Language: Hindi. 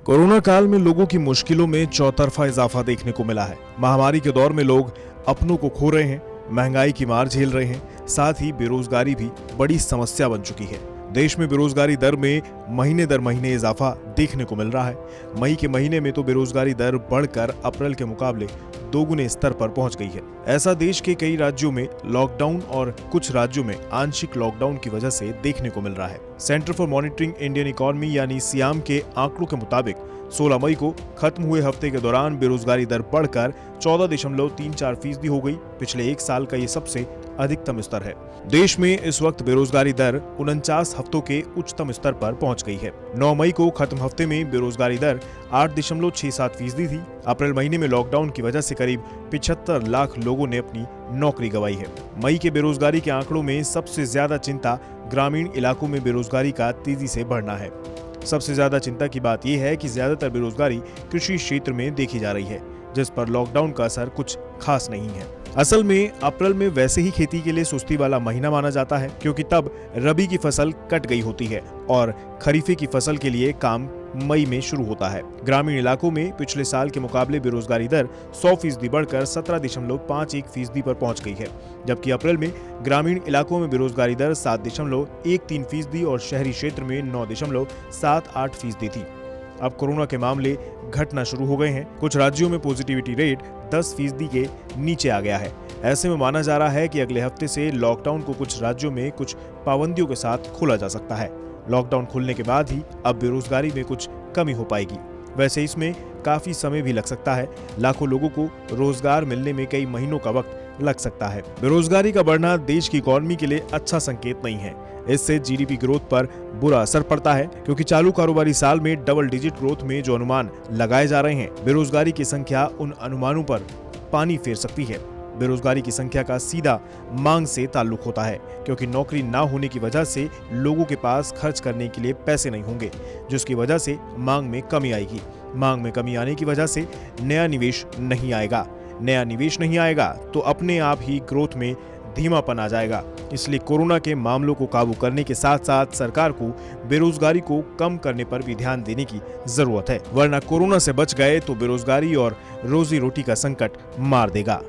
कोरोना काल में लोगों की मुश्किलों में चौतरफा इजाफा देखने को मिला है। महामारी के दौर में लोग अपनों को खो रहे हैं, महंगाई की मार झेल रहे हैं, साथ ही बेरोजगारी भी बड़ी समस्या बन चुकी है। देश में बेरोजगारी दर में महीने दर महीने इजाफा देखने को मिल रहा है। मई के महीने में तो बेरोजगारी दर बढ़कर अप्रैल के मुकाबले दोगुने स्तर पर पहुंच गई है। ऐसा देश के कई राज्यों में लॉकडाउन और कुछ राज्यों में आंशिक लॉकडाउन की वजह से देखने को मिल रहा है। Centre for monitoring Indian economy यानी सियाम के आंकड़ों के मुताबिक 16 मई को खत्म हुए हफ्ते के दौरान बेरोजगारी दर बढ़कर 14.34% हो गई। पिछले एक साल का ये सबसे अधिकतम स्तर है। देश में इस वक्त बेरोजगारी दर 49 हफ्तों के उच्चतम स्तर पर पहुंच गई है। 9 मई को खत्म हफ्ते में बेरोजगारी दर 8.67% थी। अप्रैल महीने में लॉकडाउन की वजह से करीब 75 लाख लोगों ने अपनी नौकरी गंवाई है। मई के बेरोजगारी के आंकड़ों में सबसे ज्यादा चिंता ग्रामीण इलाकों में बेरोजगारी का तेजी से बढ़ना है। सबसे ज्यादा चिंता की बात यह है कि ज्यादातर बेरोजगारी कृषि क्षेत्र में देखी जा रही है, जिस पर लॉकडाउन का असर कुछ खास नहीं है। असल में अप्रैल में वैसे ही खेती के लिए सुस्ती वाला महीना माना जाता है, क्योंकि तब रबी की फसल कट गई होती है और खरीफे की फसल के लिए काम मई में शुरू होता है। ग्रामीण इलाकों में पिछले साल के मुकाबले बेरोजगारी दर 100% बढ़कर 17.51% पर पहुंच गई है, जबकि अप्रैल में ग्रामीण इलाकों में बेरोजगारी दर 7.13% और शहरी क्षेत्र में 9.78% थी। अब कोरोना के मामले घटना शुरू हो गए हैं। कुछ राज्यों में पॉजिटिविटी रेट 10% के नीचे आ गया है। ऐसे में माना जा रहा है कि अगले हफ्ते से लॉकडाउन को कुछ राज्यों में कुछ पाबंदियों के साथ खोला जा सकता है। लॉकडाउन खुलने के बाद ही अब बेरोजगारी में कुछ कमी हो पाएगी। वैसे इसमें काफी समय भी लग सकता है। लाखों लोगों को रोजगार मिलने में कई महीनों का वक्त लग सकता है। बेरोजगारी का बढ़ना देश की इकोनॉमी के लिए अच्छा संकेत नहीं है। इससे जीडीपी ग्रोथ पर बुरा असर पड़ता है, क्योंकि चालू कारोबारी साल में डबल डिजिट ग्रोथ में जो अनुमान लगाए जा रहे हैं, बेरोजगारी की संख्या उन अनुमानों पर पानी फेर सकती है। बेरोजगारी की संख्या का सीधा मांग से ताल्लुक होता है, क्योंकि नौकरी ना होने की वजह से लोगों के पास खर्च करने के लिए पैसे नहीं होंगे, जिसकी वजह से मांग में कमी आएगी। मांग में कमी आने की वजह से नया निवेश नहीं आएगा। नया निवेश नहीं आएगा तो अपने आप ही ग्रोथ में धीमापन आ जाएगा। इसलिए कोरोना के मामलों को काबू करने के साथ साथ सरकार को बेरोजगारी को कम करने पर भी ध्यान देने की जरूरत है, वरना कोरोना से बच गए तो बेरोजगारी और रोजी रोटी का संकट मार देगा।